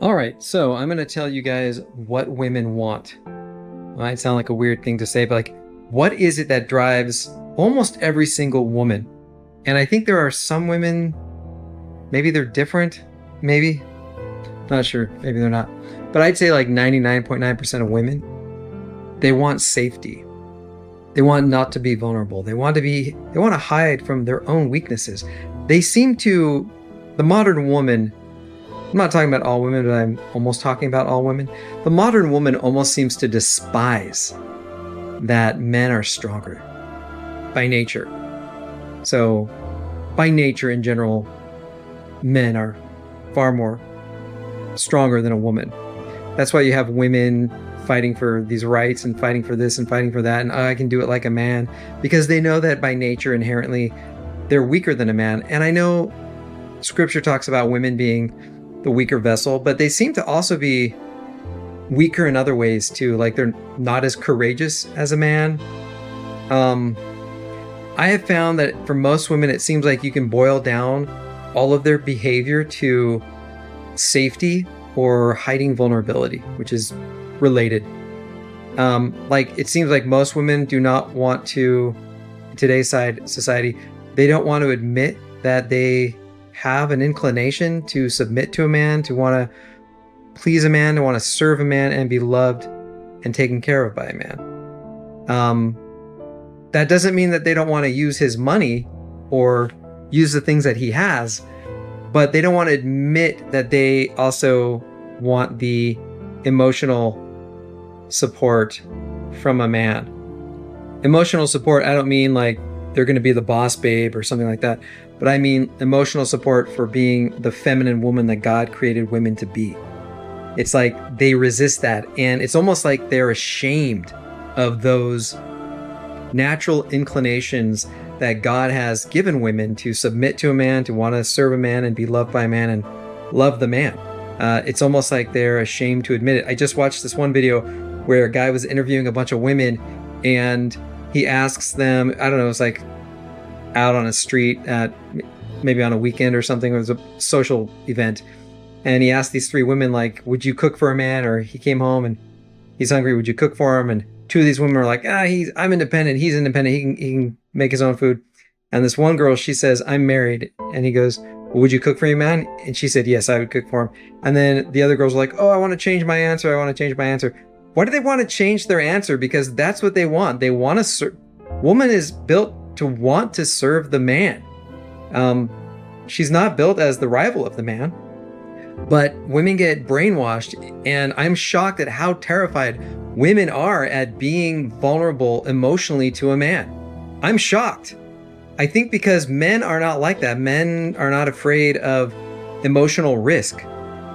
All right, so I'm going to tell you guys what women want. Might sound like a weird thing to say, but what is it that drives almost every single woman? And I think there are some women, maybe they're different, maybe, not sure, maybe they're not. But I'd say like 99.9% of women, they want safety. They want not to be vulnerable. They want to hide from their own weaknesses. The modern woman, I'm not talking about all women, but I'm almost talking about all women. The modern woman almost seems to despise that men are stronger by nature. So, by nature in general, men are far more stronger than a woman. That's why you have women fighting for these rights and fighting for this and fighting for that, and I can do it like a man, because they know that by nature, inherently, they're weaker than a man. And I know scripture talks about women being the weaker vessel, but they seem to also be weaker in other ways too. Like they're not as courageous as a man. I have found that for most women, it seems like you can boil down all of their behavior to safety or hiding vulnerability, which is related. Like it seems like most women do not want to, in today's society, they don't want to admit that they have an inclination to submit to a man, to want to please a man, to want to serve a man and be loved and taken care of by a man. That doesn't mean that they don't want to use his money or use the things that he has, but they don't want to admit that they also want the emotional support from a man. Emotional support, I don't mean like they're going to be the boss babe or something like that, but I mean emotional support for being the feminine woman that God created women to be. It's like they resist that, and it's almost like they're ashamed of those natural inclinations that God has given women to submit to a man, to want to serve a man and be loved by a man and love the man. It's almost like they're ashamed to admit it. I just watched this one video where a guy was interviewing a bunch of women, and he asks them, I don't know, it's like out on a street at maybe on a weekend or something. It was a social event. And he asked these three women, like, would you cook for a man? Or he came home and he's hungry, would you cook for him? And two of these women were like, I'm independent. He's independent. He can make his own food. And this one girl, she says, I'm married. And he goes, well, would you cook for your man? And she said, yes, I would cook for him. And then the other girls were like, oh, I want to change my answer. Why do they want to change their answer? Because that's what they want. They want to serve. Woman is built to want to serve the man. She's not built as the rival of the man. But women get brainwashed, and I'm shocked at how terrified women are at being vulnerable emotionally to a man. I'm shocked. I think because men are not like that. Men are not afraid of emotional risk.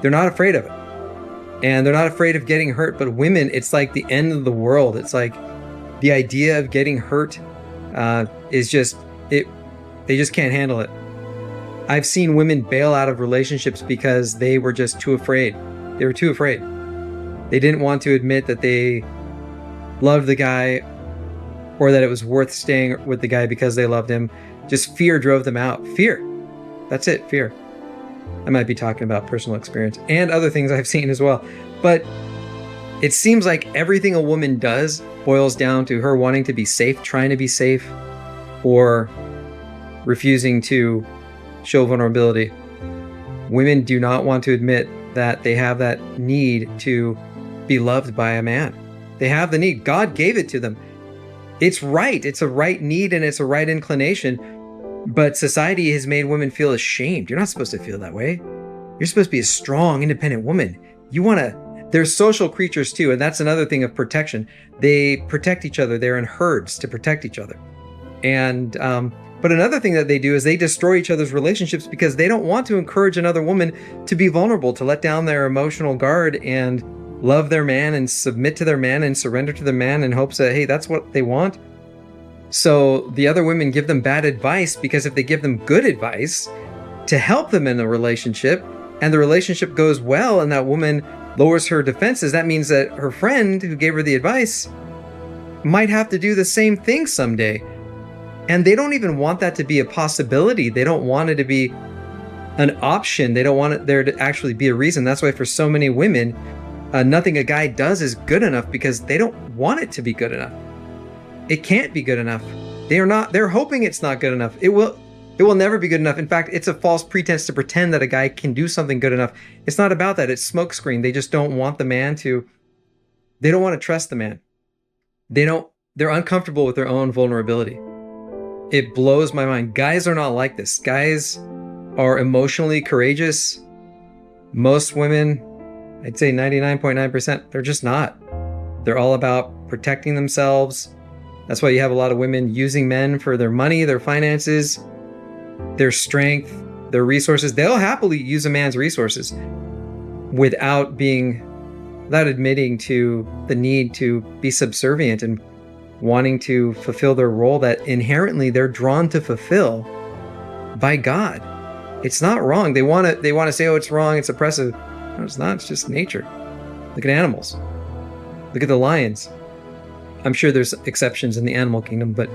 They're not afraid of it. And they're not afraid of getting hurt. But women, it's like the end of the world. It's like the idea of getting hurt is just, they just can't handle it. I've seen women bail out of relationships because they were just too afraid. They were too afraid. They didn't want to admit that they loved the guy or that it was worth staying with the guy because they loved him. Just fear drove them out. Fear. That's it, fear. I might be talking about personal experience and other things I've seen as well. But it seems like everything a woman does boils down to her wanting to be safe, trying to be safe, or refusing to show vulnerability. Women do not want to admit that they have that need to be loved by a man. They have the need. God gave it to them. It's right. It's a right need and it's a right inclination. But society has made women feel ashamed. You're not supposed to feel that way. You're supposed to be a strong, independent woman. They're social creatures too. And that's another thing of protection. They protect each other. They're in herds to protect each other. But another thing that they do is they destroy each other's relationships because they don't want to encourage another woman to be vulnerable, to let down their emotional guard and love their man and submit to their man and surrender to their man in hopes that, hey, that's what they want. So the other women give them bad advice, because if they give them good advice to help them in the relationship and the relationship goes well and that woman lowers her defenses, that means that her friend who gave her the advice might have to do the same thing someday. And they don't even want that to be a possibility. They don't want it to be an option. They don't want there to actually be a reason. That's why for so many women, nothing a guy does is good enough because they don't want it to be good enough. It can't be good enough. They're hoping it's not good enough. It will never be good enough. In fact, it's a false pretense to pretend that a guy can do something good enough. It's not about that. It's smokescreen. They just don't want the man to, they don't want to trust the man. They're uncomfortable with their own vulnerability. It blows my mind. Guys are not like this. Guys are emotionally courageous. Most women, I'd say 99.9%, they're just not. They're all about protecting themselves. That's why you have a lot of women using men for their money, their finances, their strength, their resources. They'll happily use a man's resources without admitting to the need to be subservient and wanting to fulfill their role that inherently they're drawn to fulfill by God. It's not wrong. They want to say, oh, it's wrong, it's oppressive. No, it's not. It's just nature. Look at animals. Look at the lions. I'm sure there's exceptions in the animal kingdom, but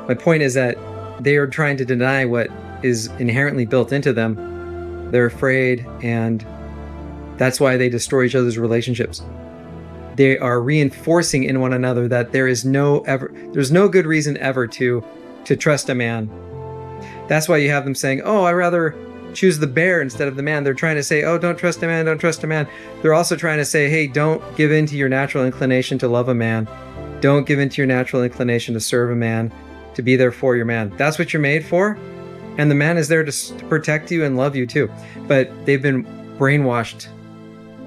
my point is that they are trying to deny what is inherently built into them. They're afraid, and that's why they destroy each other's relationships. They are reinforcing in one another that there's no good reason ever to trust a man. That's why you have them saying, oh, I rather choose the bear instead of the man. They're trying to say, oh, don't trust a man, don't trust a man. They're also trying to say, hey, don't give in to your natural inclination to love a man. Don't give in to your natural inclination to serve a man, to be there for your man. That's what you're made for. And the man is there to protect you and love you too. But they've been brainwashed.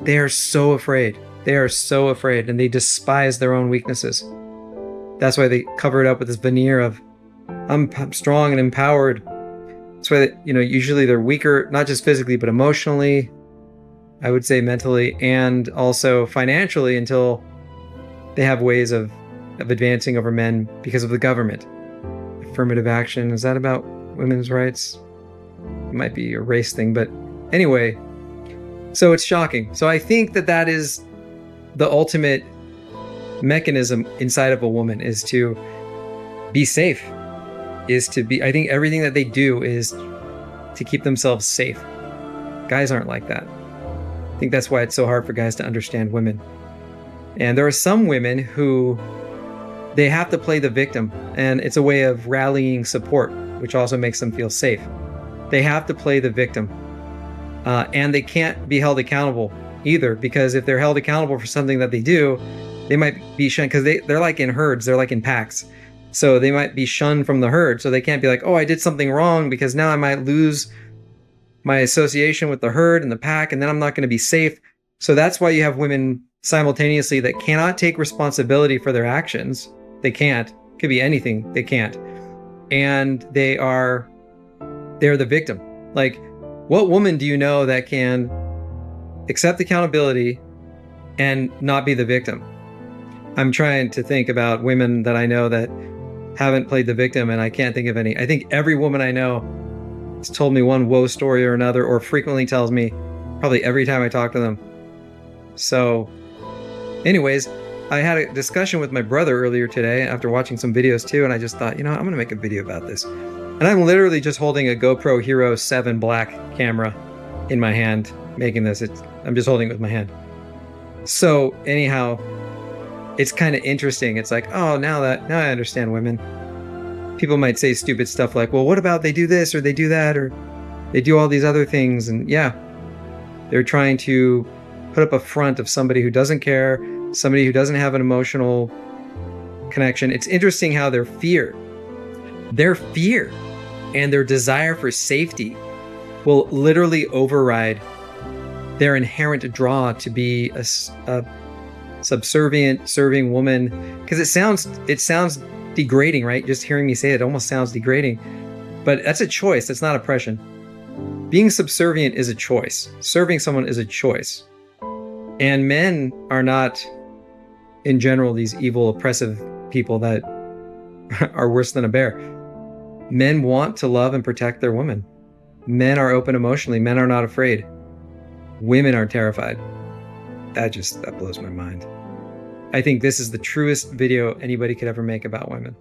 They are so afraid. They are so afraid, and they despise their own weaknesses. That's why they cover it up with this veneer of, I'm strong and empowered. That's why, usually they're weaker, not just physically, but emotionally, I would say mentally, and also financially, until they have ways of advancing over men because of the government. Affirmative action, is that about women's rights? It might be a race thing, but anyway, so it's shocking. So I think that is the ultimate mechanism inside of a woman, is to be safe, I think everything that they do is to keep themselves safe. Guys aren't like that. I think that's why it's so hard for guys to understand women. And there are some women who they have to play the victim, and it's a way of rallying support, which also makes them feel safe. They have to play the victim, and they can't be held accountable either, because if they're held accountable for something that they do, they might be shunned, because they're like in herds, they're like in packs. So they might be shunned from the herd. So they can't be like, oh, I did something wrong, because now I might lose my association with the herd and the pack, and then I'm not going to be safe. So that's why you have women simultaneously that cannot take responsibility for their actions. They can't. It could be anything. They can't. And they're the victim. Like, what woman do you know that can accept accountability and not be the victim? I'm trying to think about women that I know that haven't played the victim, and I can't think of any. I think every woman I know has told me one woe story or another, or frequently tells me, probably every time I talk to them. So anyways, I had a discussion with my brother earlier today after watching some videos too, and I just thought, I'm going to make a video about this. And I'm literally just holding a GoPro Hero 7 Black camera in my hand, making this. I'm just holding it with my hand. So anyhow, it's kind of interesting. It's like, oh, now I understand women. People might say stupid stuff like, well, what about they do this or they do that or they do all these other things? And yeah, they're trying to put up a front of somebody who doesn't care, somebody who doesn't have an emotional connection. It's interesting how their fear and their desire for safety will literally override their inherent draw to be a subservient, serving woman. Because it sounds degrading, right? Just hearing me say it almost sounds degrading. But that's a choice. That's not oppression. Being subservient is a choice. Serving someone is a choice. And men are not, in general, these evil, oppressive people that are worse than a bear. Men want to love and protect their women. Men are open emotionally. Men are not afraid. Women are terrified. That blows my mind. I think this is the truest video anybody could ever make about women.